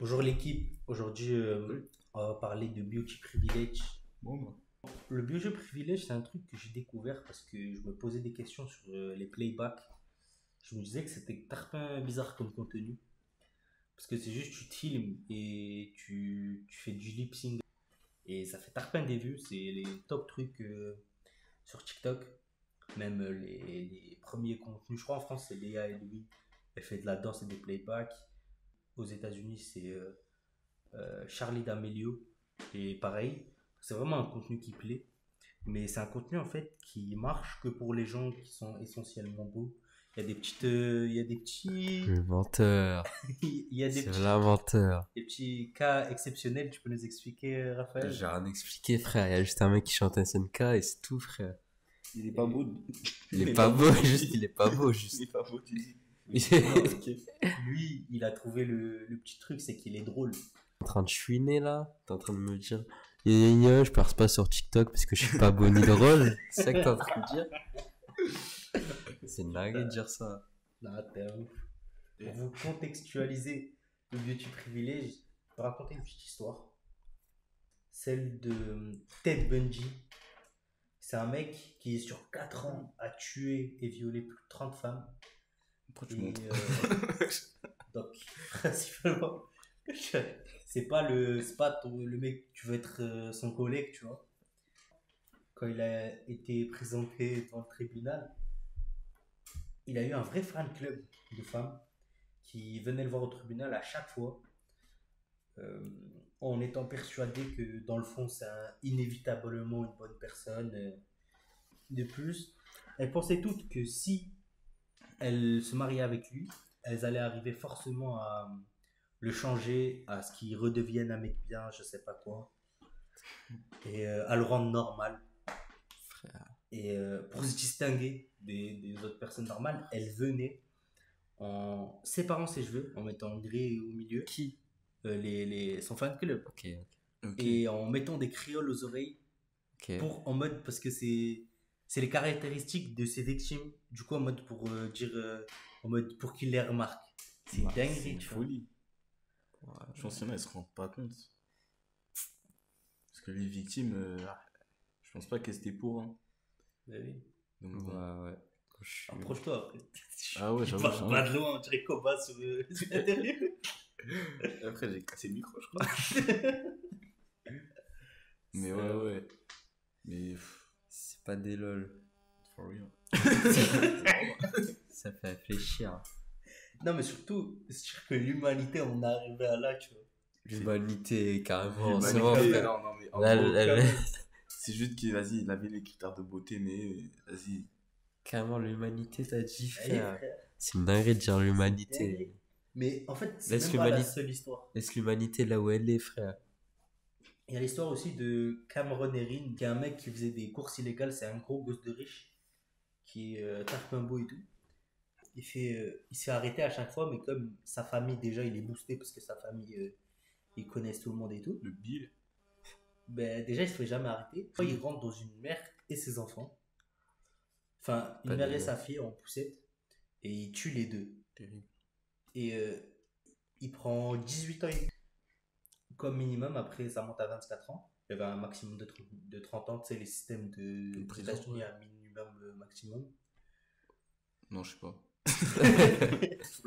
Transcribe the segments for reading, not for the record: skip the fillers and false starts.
Bonjour l'équipe, aujourd'hui on va parler de Beauty Privilege. Bon, bah. Le Beauty Privilege c'est un truc que j'ai découvert parce que je me posais des questions sur les playbacks. Je me disais que c'était tarpin bizarre comme contenu parce que c'est juste tu te filmes et tu fais du lip sync et ça fait tarpin des vues, c'est les top trucs sur TikTok. Même les premiers contenus, je crois en France c'est Léa et Louis, elle fait de la danse et des playbacks. Aux États-Unis c'est Charlie D'Amelio. Et pareil, c'est vraiment un contenu qui plaît. Mais c'est un contenu en fait qui marche que pour les gens qui sont essentiellement beaux. Il y a des petites, il y a des petits, Le menteur. il y a C'est l'inventeur. des petits cas exceptionnels. Tu peux nous expliquer, Raphaël? J'ai rien expliqué, frère. Il y a juste un mec qui chante SNK et c'est tout, frère. Il est pas beau. Il est pas beau, juste, il est pas beau, Il juste. est pas beau, tu dis. Lui, il a trouvé le petit truc, c'est qu'il est drôle. En train de chouiner là. T'es en train de me dire, gna, gna, gna, je perce pas sur TikTok parce que je suis pas beau ni drôle. C'est ça que t'es en train de dire? C'est une dinguerie de dire ça. Là, t'es un ouf. Pour vous contextualiser le beauty privilège, je vais raconter une petite histoire. Celle de Ted Bundy. C'est un mec qui, sur 4 ans, a tué et violé plus de 30 femmes. Pourquoi tu Et, montes donc, principalement, c'est pas le mec, tu veux être son collègue, tu vois. Quand il a été présenté devant le tribunal, il a eu un vrai fan club de femmes qui venaient le voir au tribunal à chaque fois, euh, en étant persuadé que dans le fond, c'est inévitablement une bonne personne. De plus, elles pensaient toutes que si elles se mariaient avec lui, elles allaient arriver forcément à le changer, à ce qu'il redevienne un mec bien, je sais pas quoi, et à le rendre normal. Frère. Et pour se distinguer des autres personnes normales, elle venait en séparant ses cheveux, en mettant gris au milieu, Qui? son fan club, Ok, Ok. et en mettant des créoles aux oreilles, ok. en mode, parce que c'est les caractéristiques de ses victimes, du coup en mode pour dire, en mode pour qu'ils les remarquent. C'est une Bah, c'est dinguerie, une tu vois. folie. Ouais. Je pense qu'il y en a, ils se rendent pas compte. Parce que les victimes, je pense pas qu'elles étaient pour. Hein. Bah oui. Donc, Ouais, bon. ouais. Je suis- Approche-toi après. Ah ouais, j'avoue, Pas j'avoue. pas de loin, on dirait combat sur sur l'intérieur. Après, j'ai cassé le micro, je crois. Mais ouais, ouais. Mais, C'est pas des lol. for real. Ça fait réfléchir. Non, mais surtout, c'est sûr que l'humanité en est arrivé à là, tu vois. L'humanité, carrément. C'est L'humanité, vrai, frère. non, mais en Là, gros, là, c'est juste qu'il, vas-y, il avait les critères de beauté, mais vas-y. carrément, l'humanité, t'as dit, Allez, frère. frère. C'est une dinguerie de dire Dinguerie. l'humanité. Mais en fait, c'est Laisse même pas la l'humanité- seule histoire. Laisse l'humanité là où elle est, frère. Il y a l'histoire aussi de Cameron Erin, qui est un mec qui faisait des courses illégales. C'est un gros gosse de riche, qui est tarpin et tout. Il se fait arrêter à chaque fois, mais comme sa famille, déjà, il est boosté parce que sa famille, ils connaissent tout le monde et tout. Le Bill. Ben, déjà, il se fait jamais arrêter. Il rentre dans une mère et ses enfants. Enfin, une Pas mère de- et sa fille en poussette. Et il tue les deux. Terrible. Et il prend 18 ans comme minimum. Après, ça monte à 24 ans. Il y avait un maximum de 30 ans. Tu sais, les systèmes des prison, États-Unis, ouais. un minimum maximum. Non, je sais pas. Faut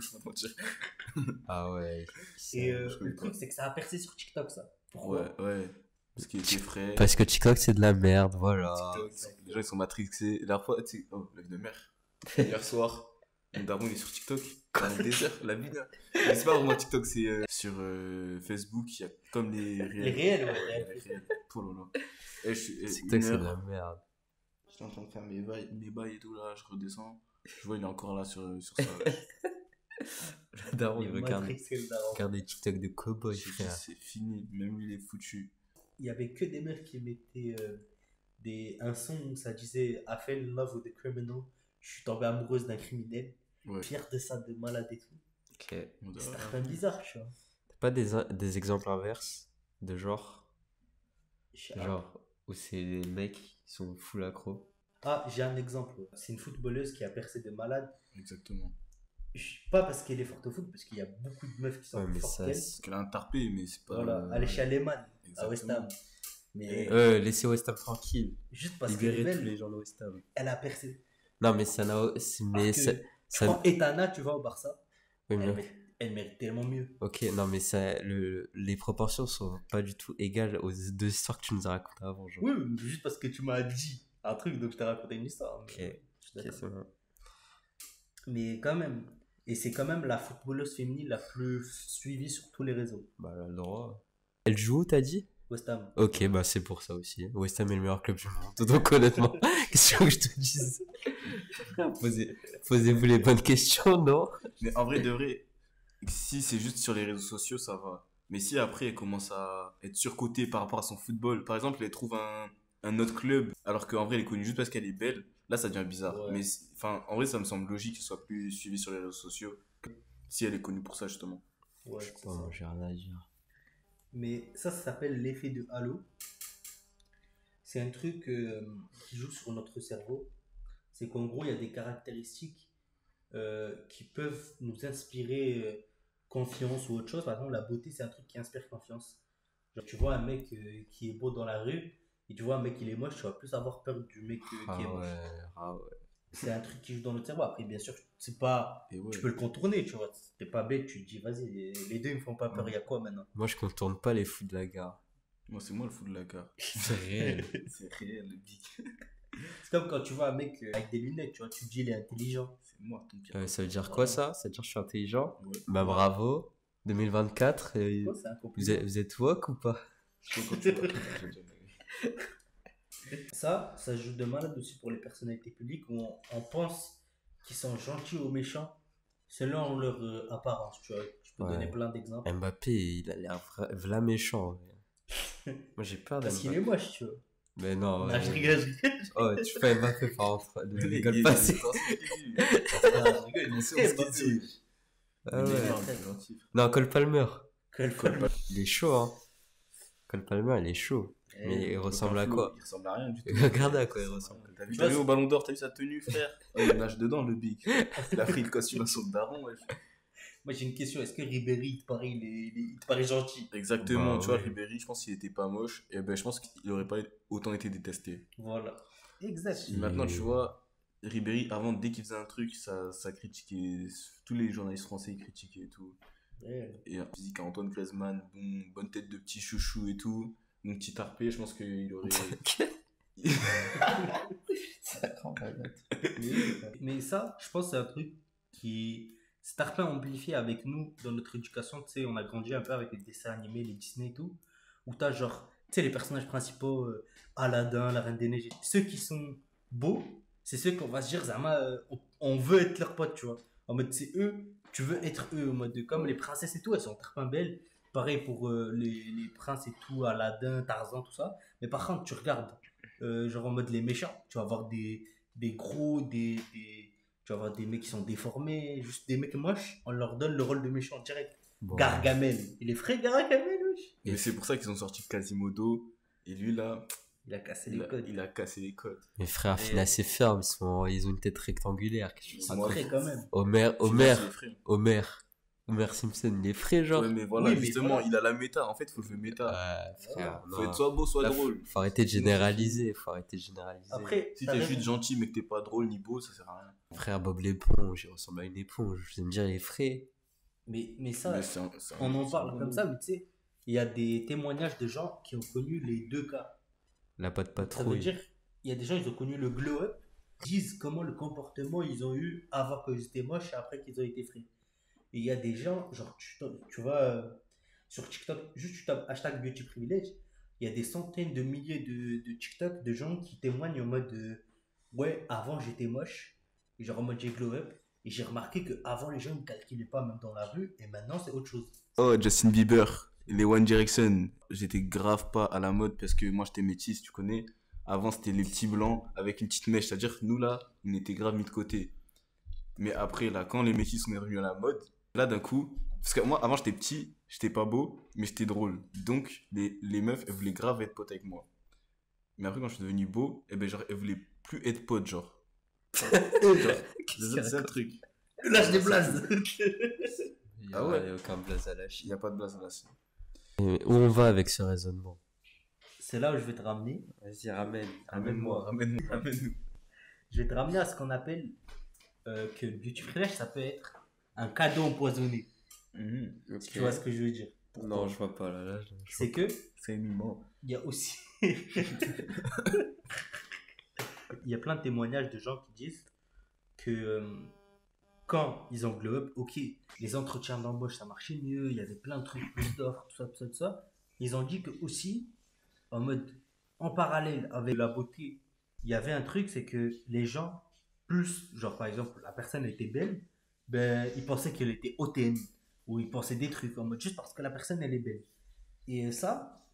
je vais pas mentir. Ah ouais. Et je connais le truc, pas. c'est que ça a percé sur TikTok, ça. Pourquoi? Ouais, ouais. Parce qu'il était frais. Parce que TikTok, c'est de la merde, voilà. TikTok, les gens ils sont matrixés. La dernière fois, tu sais, oh, la vie de mère. Hier soir, mon daron il est sur TikTok. Pendant des heures, la vie de mère. Mais c'est pas vraiment TikTok, c'est sur Facebook, il y a comme les réels. Les réels, ouais, Ouais, réels. les réels. Oh là là. Et TikTok, une c'est de heure, la merde. j'étais en train de faire mes bails et tout là, je redescends. Je vois, il est encore là sur ça. Ouais. J'adore, Les il regarde, matrixés, le daron. regarde des TikTok de cowboy, J'ai dit, frère. c'est fini, même lui il est foutu. Il y avait que des meufs qui mettaient un son où ça disait I fell in love with a criminal. Je suis tombé amoureuse d'un criminel. Ouais. Fier de ça, de malade et tout. Ok. On dirait, C'est un peu bizarre, tu vois. T'as pas des exemples inverses de genre, Ah, genre où c'est des mecs qui sont full accro? ah, j'ai un exemple. C'est une footballeuse qui a percé de malade. Exactement. Pas parce qu'elle est forte au foot, parce qu'il y a beaucoup de meufs qui sont Ouais, plus mais fortes ça, qu'elle. Parce qu'elle a un tarpé, mais c'est pas. Voilà, elle est chez Aleman, à West Ham. Exactement. Mais laissez West Ham tranquille. juste parce qu'elle est Libérez tous belle, les gens de West Ham. elle a percé. Non, mais ça n'a. Mais Que, ça. je ça- prends Etana, tu vois, au Barça, oui, mais- elle mérite tellement mieux. Ok, non, mais ça, les proportions sont pas du tout égales aux deux histoires que tu nous as racontées avant. Genre. Oui, mais juste parce que tu m'as dit un truc, donc je t'ai raconté une histoire. Ok, Mais, je suis ok, d'accord. c'est bon. Mais quand même, et c'est quand même la footballeuse féminine la plus suivie sur tous les réseaux. Bah, elle a le droit. Elle joue où, t'as dit? West Ham. Ok, bah c'est pour ça aussi. West Ham est le meilleur club du monde. Donc honnêtement, qu'est-ce que je te dise? Posez-vous les bonnes questions, non? Mais en vrai, de vrai, si c'est juste sur les réseaux sociaux, ça va. Mais si après, elle commence à être surcotée par rapport à son football, par exemple, elle trouve un autre club, alors qu'en vrai, elle est connue juste parce qu'elle est belle, là, ça devient bizarre. Ouais. Mais enfin, en vrai, ça me semble logique qu'elle soit plus suivie sur les réseaux sociaux si elle est connue pour ça, justement. Ouais, Je sais c'est pas, ça. moi j'ai rien à dire. Mais ça s'appelle l'effet de halo. C'est un truc qui joue sur notre cerveau. C'est qu'en gros, il y a des caractéristiques qui peuvent nous inspirer confiance ou autre chose. Par exemple, la beauté, c'est un truc qui inspire confiance. Genre, tu vois un mec qui est beau dans la rue et tu vois un mec qui est moche, tu vas plus avoir peur du mec qui est Ah moche. ouais, ah ouais. C'est un truc qui joue dans notre cerveau. Après, bien sûr, c'est pas... Et ouais. Tu peux le contourner, tu vois. T'es pas bête, tu te dis, vas-y, les deux ils me font pas peur, il y a quoi maintenant? Moi je contourne pas les fous de la gare. Moi, c'est moi le fou de la gare. C'est réel. C'est réel, le big. C'est comme quand tu vois un mec avec des lunettes, tu vois, tu te dis, il est intelligent. C'est moi, ton pire. Ça veut dire quoi ça? Ça veut dire que je suis intelligent? Ouais. Bah bravo. 2024. Toi, c'est un compliment. Vous êtes woke ou pas? Je sais quand tu vois, j'ai déjà- Ça joue de malade aussi pour les personnalités publiques où on pense qu'ils sont gentils ou méchants selon leur apparence, tu vois. Je peux Ouais. donner plein d'exemples. Mbappé, il a l'air v'là méchant. Ouais. Moi j'ai peur Parce qu'il d'Mbappé. est moche, tu vois. Mais non, Ah, ouais. je rigole, je rigole. Oh, tu fais Mbappé par contre. Ne rigole Il- pas. il- c'est- Ah, je rigole, On sait très ce qu'il Mbappé. dit. Ah Il est ouais. énorme, il est gentil. Non, Cole Palmer. Cole Palmer. Il est chaud, hein. Cole Palmer, il est chaud. Mais il ressemble à quoi? Il ressemble à rien du tout. Regarde à quoi il ressemble. T'as vu au ballon d'or, t'as vu sa tenue, frère? Oh, il nage dedans, le big. Il a pris le costume à son daron, wesh. Moi, j'ai une question. Est-ce que Ribéry, il te paraît, il te paraît gentil? Exactement, Bah, tu vois, ouais. Ribéry, je pense qu'il était pas moche, et ben je pense qu'il aurait pas autant été détesté. Voilà. Exact. Il- Maintenant, tu vois, Ribéry, avant, dès qu'il faisait un truc, ça critiquait, tous les journalistes français, ils critiquaient et tout. Ouais. Et physique à Antoine Griezmann, bon, bonne tête de petit chouchou et tout, mon petit tarpé, je pense qu'il aurait. Mais ça, je pense que c'est un truc qui c'est un peu amplifié avec nous dans notre éducation. Tu sais, on a grandi un peu avec les dessins animés, les Disney et tout, où t'as genre, tu sais, les personnages principaux, Aladdin, la Reine des Neiges, ceux qui sont beaux, c'est ceux qu'on va se dire, Zama, on veut être leurs potes, tu vois. En mode, c'est eux, tu veux être eux, en mode, comme les princesses et tout, elles sont très belles. Pareil pour les princes et tout, Aladdin, Tarzan, tout ça. Mais par contre, tu regardes, genre en mode les méchants, tu vas avoir des gros, tu vas avoir des mecs qui sont déformés, juste des mecs moches, on leur donne le rôle de méchant direct. Bon. Gargamel, il est frais Gargamel, wesh. Mais c'est pour ça qu'ils ont sorti Quasimodo, et lui là, Il a cassé il les a, codes. il a cassé les codes. Mes frères, Et- Phineas et Ferb, ils ont une tête rectangulaire. Qu'est-ce que tu C'est Moi, racontes? frais quand même. Homer, Homer Simpson, il est frais, genre. Ouais, mais voilà, Oui, mais justement, voilà. il a la méta, en fait, il faut jouer méta. Frère, Faut non. être soit beau, soit Là, drôle. faut arrêter de généraliser. Faut arrêter de généraliser. Après, Si t'as t'es raison. juste gentil mais que t'es pas drôle ni beau, ça sert à rien. Frère Bob l'éponge, il ressemble à une éponge. Je vais me dire, il est frais. Mais ça, Mais on en parle comme ça, mais tu sais, il y a des témoignages de gens qui ont connu les deux cas. La patte Ça veut patrouille. dire, il y a des gens, ils ont connu le glow-up, disent comment le comportement ils ont eu avant qu'ils étaient moches et après qu'ils ont été frais. Et il y a des gens, genre, tu vois, sur TikTok, juste tu tapes hashtag beauty privilege, il y a des centaines de milliers de TikTok de gens qui témoignent en mode ouais, avant j'étais moche, et genre en mode j'ai glow up, et j'ai remarqué que avant les gens ne calculaient pas même dans la rue, et maintenant c'est autre chose. Oh, Justin Bieber, les One Direction, j'étais grave pas à la mode parce que moi j'étais métisse, tu connais. Avant c'était les petits blancs avec une petite mèche, c'est-à-dire que nous là, on était grave mis de côté. Mais après là, quand les métis sont revenus à la mode, là d'un coup, parce que moi avant j'étais petit, j'étais pas beau, mais j'étais drôle. Donc les meufs, elles voulaient grave être potes avec moi. Mais après quand je suis devenu beau, eh ben genre elles voulaient plus être potes, genre. Genre, c'est ça le truc. Lâche des blazes. Il y Ah ouais. a aucun blaze à Il lâcher. n'y a pas de blase là. Et où on va avec ce raisonnement? C'est là où je vais te ramener. Vas-y, ramène. Ramène-moi, ramène-nous. Je vais te ramener à ce qu'on appelle que le beauty privilège, ça peut être un cadeau empoisonné. Ok. Tu vois ce que je veux dire? Non, je vois pas là. C'est que C'est mimant. il y a aussi il y a plein de témoignages de gens qui disent que quand ils ont glow up, ok, les entretiens d'embauche ça marchait mieux, il y avait plein de trucs, plus d'offres, tout ça, tout ça, tout ça. Ils ont dit que aussi, en mode, en parallèle avec la beauté, il y avait un truc, c'est que les gens, plus, genre par exemple, la personne était belle, ben ils pensaient qu'elle était hautaine, ou ils pensaient des trucs, en mode juste parce que la personne elle est belle. Et ça,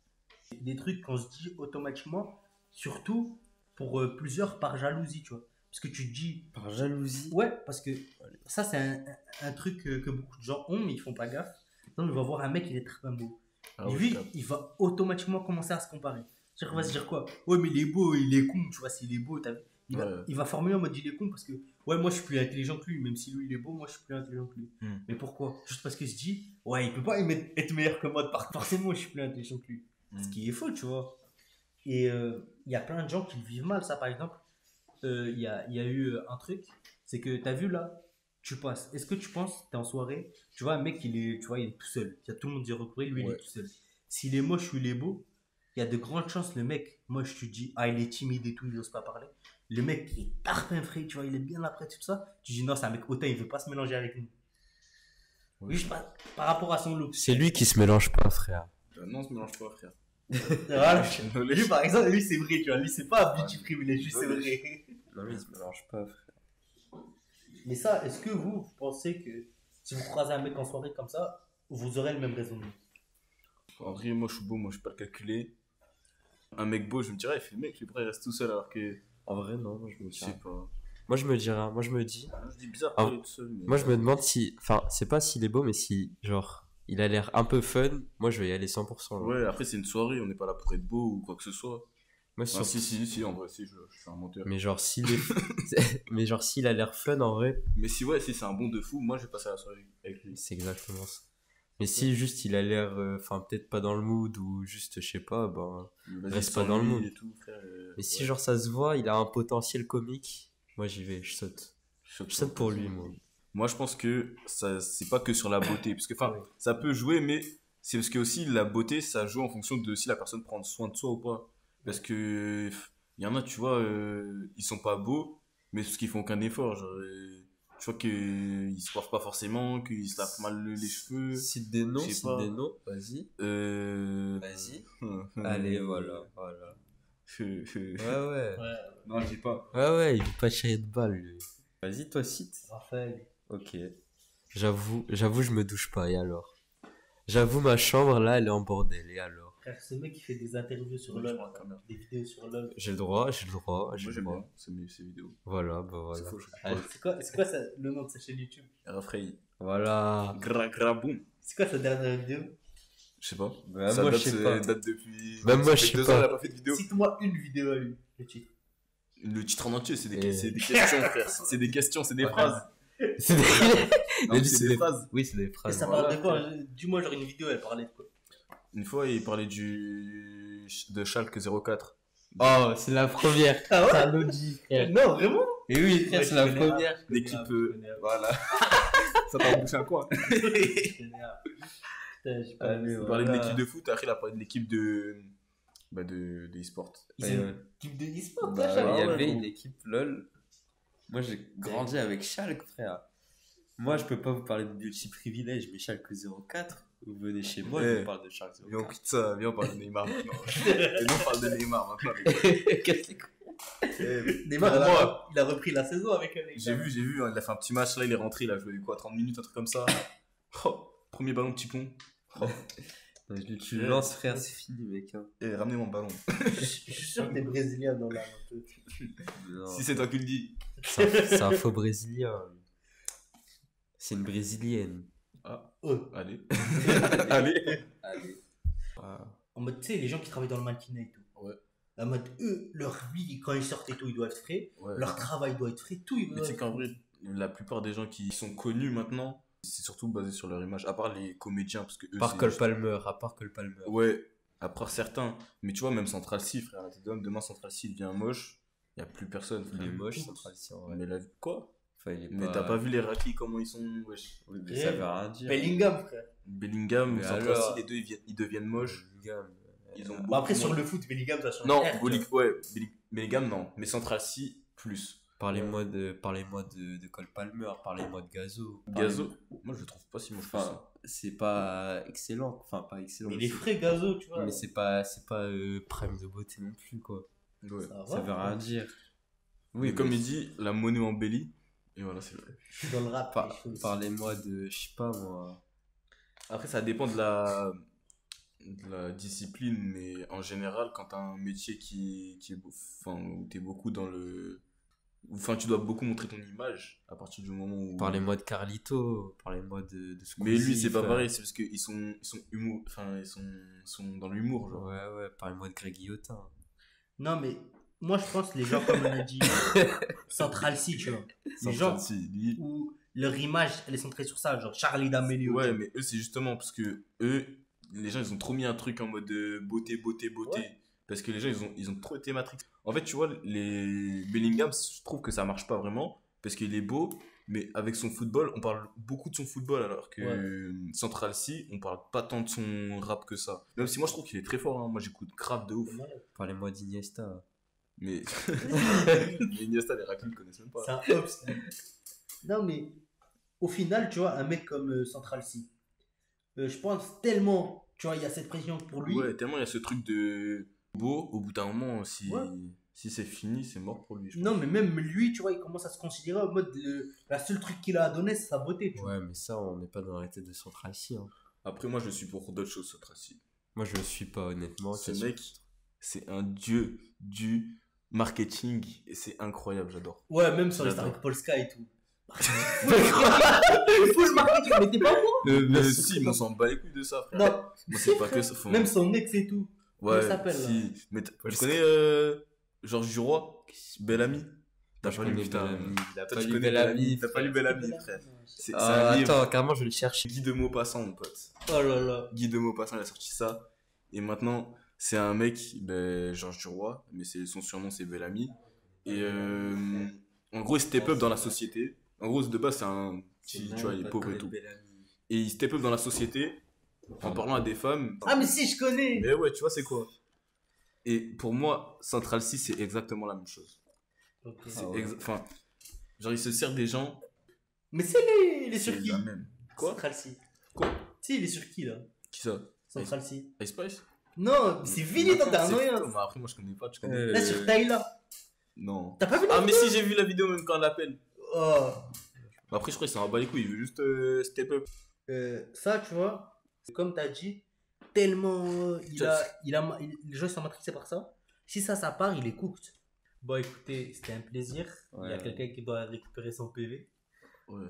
des trucs qu'on se dit automatiquement, surtout pour plusieurs par jalousie, tu vois. Parce que tu te dis, Par jalousie. ouais, parce que ça, c'est un truc que beaucoup de gens ont, mais ils font pas gaffe. Donc, il va voir un mec, il est très beau. Ah ouais, Lui, je capte. il va automatiquement commencer à se comparer. C'est-à-dire, il va se dire quoi? Ouais, mais il est beau, il est con, tu vois, s'il est beau, il va, Ouais. il va formuler en mode il est con parce que, ouais, moi je suis plus intelligent que lui, même si lui il est beau, moi je suis plus intelligent que lui. Mais pourquoi? Juste parce qu'il se dit, ouais, il peut pas être meilleur que moi, forcément je suis plus intelligent que lui. Ce qui est faux, tu vois. Et il y a plein de gens qui le vivent mal, ça par exemple. Il y a eu un truc, c'est que t'as vu là, tu passes. Est-ce que tu penses, t'es en soirée, tu vois un mec, tu vois, il est tout seul. Il y a tout le monde dit recourir, lui il Ouais. est tout seul. S'il est moche ou il est beau, il y a de grandes chances, le mec, moche, tu dis, ah il est timide et tout, il n'ose pas parler. Le mec qui est tarpin frais, tu vois, il est bien après, tout ça. Tu dis, non, c'est un mec hautain, il veut pas se mélanger avec nous. Ouais. Juste par rapport à son look. C'est lui qui se mélange pas, frère. Non, on se mélange pas, frère. Voilà. Désolé. Lui, par exemple, lui, c'est vrai, tu vois. Lui, c'est pas un beauty privilège, lui, c'est vrai. Non, lui, il se mélange pas, frère. Mais ça, est-ce que vous pensez que si vous croisez un mec en soirée comme ça, vous aurez le même raisonnement? En vrai, moi je suis beau, moi je peux pas le calculer. Un mec beau, je me dirais, il fait le mec, il reste tout seul alors que. En vrai, non, moi je me Je dis. sais pas. Moi je me dirais, moi je me dis. Je dis bizarre, Ah, il est tout seul. Mais... Moi je me demande si. Enfin, c'est pas s'il est beau, mais si, genre, il a l'air un peu fun, moi je vais y aller 100%. Là. Ouais, après c'est une soirée, on n'est pas là pour être beau ou quoi que ce soit. Moi, Ah, si, en vrai, si, je suis un menteur. Mais genre, s'il est. Mais genre, s'il a l'air fun en vrai, Mais si, ouais, si c'est un bon de fou, moi je vais passer la soirée avec lui. c'est exactement ça. Mais si juste il a l'air. Enfin, peut-être pas dans le mood ou juste, je sais pas, ben. Vas-y, Reste sans pas dans le lui mood. et tout, frère. Mais si ouais. genre ça se voit, il a un potentiel comique, moi j'y vais, je saute. Je Je saute pour lui, moi. Moi je pense que ça, c'est pas que sur la beauté. Parce que, enfin, Ouais. ça peut jouer, mais c'est parce que aussi la beauté, ça joue en fonction de si la personne prend soin de soi ou pas. Parce que. Il y en a, tu vois, ils sont pas beaux, mais parce qu'ils font aucun effort. Genre, tu vois qu'ils se coiffent pas forcément, qu'ils se lavent mal les cheveux. Cite des noms, Je sais pas. vas-y. Vas-y. Allez, voilà. Ouais, ouais. Non, je dis pas. Ouais, il veut pas tirer de balle, lui. Vas-y, toi, cite. Raphaël. Ok. J'avoue, je me douche pas, et alors? J'avoue, ma chambre, là, elle est en bordel, et alors? Frère, ce mec qui fait des interviews sur Ouais, LOL, je prends la caméra. des vidéos sur LOL. J'ai le droit, Moi j'ai le j'aime droit. bien ces vidéos. Voilà, bah voilà. C'est faux, je Allez, C'est quoi le nom de sa chaîne YouTube? Raphaël. voilà. Graboum. C'est quoi sa dernière vidéo? Je sais pas. Bah, Ça moi, date, je sais pas. date depuis. Même moi, ça je fait sais 2 ans, pas. elle a pas fait de vidéo. Cite-moi une vidéo à lui, le titre. Le titre en entier, c'est des, Et- c'est des questions, frère. C'est des questions, c'est des Ouais. phrases. C'est des... Non, Mais lui, c'est des phrases. Oui, c'est des Et phrases. ça voilà, parle de quoi? Dis-moi, genre une vidéo, elle parlait de quoi? Une fois, il parlait de Schalke 04. Oh, c'est la première. Ah ouais? C'est un OG, frère. Non, vraiment? Et oui, frère, Ouais, c'est je la connais. première. L'équipe. Je connais. Voilà. Ça t'a embouché un coin. Putain, j'ai pas Allez, vu. Il parlait de Voilà. l'équipe de foot, après il a parlé de l'équipe de. Bah, de e-sport. Ils Ouais, ont ouais. une équipe de e-sport, Bah, toi, Il Charles. y ouais, avait gros. une équipe LOL. Moi, j'ai grandi avec Schalke, frère. Moi, je peux pas vous parler de Beauty Privilège, mais Schalke 04, vous venez chez moi, je Eh. vous parle de Schalke Viens, on 04. quitte ça, viens, on parle de Neymar maintenant. Et nous, on parle de Neymar maintenant. les gars. Qu'est-ce que c'est Neymar, Pour moi, il a repris la saison avec elle. j'ai vu, hein, il a fait un petit match là, il est rentré, il a joué quoi, 30 minutes, un truc comme ça. Oh, premier ballon petit pont. Oh, Tu le lances, frère, c'est fini, mec. Hein. et ramenez mon ballon. Je suis sûr que t'es brésilien dans l'âme un peu. Non. Si c'est toi qui le dis. C'est un faux brésilien. lui. C'est une brésilienne. Oh. Allez. Allez. Allez. En mode, tu sais, les gens qui travaillent dans le mannequinat et tout. Ouais. En mode, eux, leur vie, quand ils sortent et tout, ils doivent être frais. Ouais. Leur travail doit être frais. Tout, ils Mais doivent tu sais être qu'en vrai, la plupart des gens qui sont connus maintenant, c'est surtout basé sur leur image, à part les comédiens, parce que eux, À part c'est Cole juste- Palmer, à part Cole Palmer. Ouais, à part certains. Mais tu vois, même Central C, frère, là, demain Central C devient moche, il n'y a plus personne, Il est frère. moche, Central C, en vrai. Mais la... Quoi? Enfin, il est Mais pas... t'as pas vu les Raki, comment ils sont, wesh. Oui, mais ça veut rien dire. Bellingham, frère. Bellingham, Mais Central alors- C, les deux, ils deviennent moches. Bellingham, Ils ont Bon, beaucoup après, moins- sur le foot, Bellingham, ça change. Non, rien, Ouais, Bellingham, non. Mais Central C, plus. Parlez-moi de Cole Palmer, parlez-moi de Gazo. Gazo, moi je le trouve pas si moche que ça. Enfin, c'est pas excellent. Enfin, pas excellent. Mais il mais est frais, Gazo, tu vois. Mais c'est pas prime de beauté non plus, quoi. Ouais. Ça veut rien dire. Oui, comme il dit, la monnaie embellie. Et voilà, c'est vrai. Je suis dans le rap. Par- les choses. Parlez-moi de, je sais pas moi. Après, ça dépend de la discipline, mais en général, quand t'as un métier enfin, où t'es beaucoup dans le. Enfin, tu dois beaucoup montrer ton image à partir du moment où. Parlez-moi de Carlito, parlez-moi de Squeezie. Mais lui, c'est pas frère. pareil, c'est parce qu'ils sont humour. Enfin, ils sont dans l'humour, genre. Ouais, parlez-moi de Greg Guillotin. Non, mais moi, je pense que les gens, comme on a dit, Central C, tu vois. Les gens Si, lui- où leur image, elle est centrée sur ça, genre Charlie D'Amelio. Ouais, tu vois. mais eux, c'est justement parce que eux, les gens, ils ont trop mis un truc en mode beauté. Ouais. Parce que les gens, ils ont trop été Matrix. En fait, tu vois, les Bellingham, je trouve que ça marche pas vraiment. Parce qu'il est beau, mais avec son football, on parle beaucoup de son football. Alors que Central C, on parle pas tant de son rap que ça. Même si moi, je trouve qu'il est très fort. Hein. Moi, j'écoute grave de ouf. Parlez-moi d'Iniesta. Mais les Iniesta, les Raclin, ils connaissent même pas. C'est un ops. Non, mais au final, tu vois, un mec comme Central C, je pense tellement, tu vois, il y a cette pression pour lui. Ouais, tellement il y a ce truc de beau, au bout d'un moment, Ouais. si c'est fini, c'est mort pour lui. Je Non, mais même lui, tu vois, il commence à se considérer en mode la seule truc qu'il a à donner, c'est sa beauté, tu vois. Ouais, mais ça, on n'est pas dans la tête de Central C. Hein. Après, moi, je suis pour d'autres choses, ce Tracy. Moi, je le suis pas, honnêtement. Ce mec, c'est un dieu du marketing et c'est incroyable, j'adore. Ouais, même sur les J'adore. stars avec Polska et tout. Il faut le marketing, mais t'es pas bon. Mais si, mais on s'en bat les couilles de ça, frère. Non, Moi, si, c'est pas frère. que ça. Même son ex et tout. Ouais, il s'appelle, là si. Mais tu connais Georges Duroy, Bellamy? T'as Je pas lu, connais putain. Bellamy. Il a Toi, pas tu lu connais Bellamy. T'as pas lu Bellamy, frère. C'est Ah, un livre. attends, carrément, je vais le chercher. Guy de Maupassant, mon pote. Oh là là. Guy de Maupassant, il a sorti ça. Et maintenant, c'est un mec, Georges Duroy, mais son surnom, c'est Bellamy. Et en gros, il step up dans la société. En gros, de base, c'est un petit, tu vois, il est pauvre et tout. Et il step up dans la société en parlant à des femmes. Ah, mais si, je connais. Mais ouais, tu vois, c'est quoi? Et pour moi, Central C, c'est exactement la même chose. Ok. C'est Ah ouais. Enfin, genre, il se sert des gens. Mais c'est les sur C'est qui la même. Quoi? Central C. Quoi? Si, il est sur qui là Qui ça? Central C. Ice Spice? Non, c'est Vili dans ta C'est- rien. Bah, après, moi, je connais pas. Tu connais? Là, sur Taylor. Non. T'as pas vu Ah, la mais si, j'ai vu la vidéo même quand elle l'appelle. Oh. Après, je crois qu'il s'en bat les couilles. Il veut juste step up. Ça, tu vois, comme t'as dit, tellement les gens ils sont matrixés par ça. Si ça part, il est cooked. Bon, écoutez, c'était un plaisir. Il y a Ouais. quelqu'un qui doit récupérer son PV. Ouais.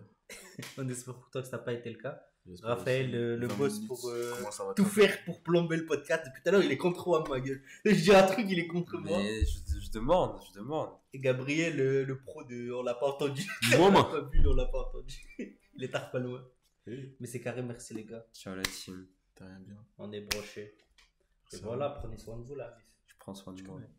On espère pour toi que ça n'a pas été le cas. J'espère Raphaël, aussi. le 20 boss minutes. pour Comment ça va, tout toi? faire pour plomber le podcast. Depuis tout à l'heure, il est contre moi, ma gueule. Je dis un truc, il est contre moi. Mais je demande. Et Gabriel, le pro de On l'a pas entendu. Moi, On l'a moi. pas vu, on l'a pas entendu. Il est tard pas loin. Mais c'est carré, merci les gars. Ciao la team. T'as rien bien. On est brochés. Et Ça voilà, prenez soin de vous là. Je prends soin de moi. connais.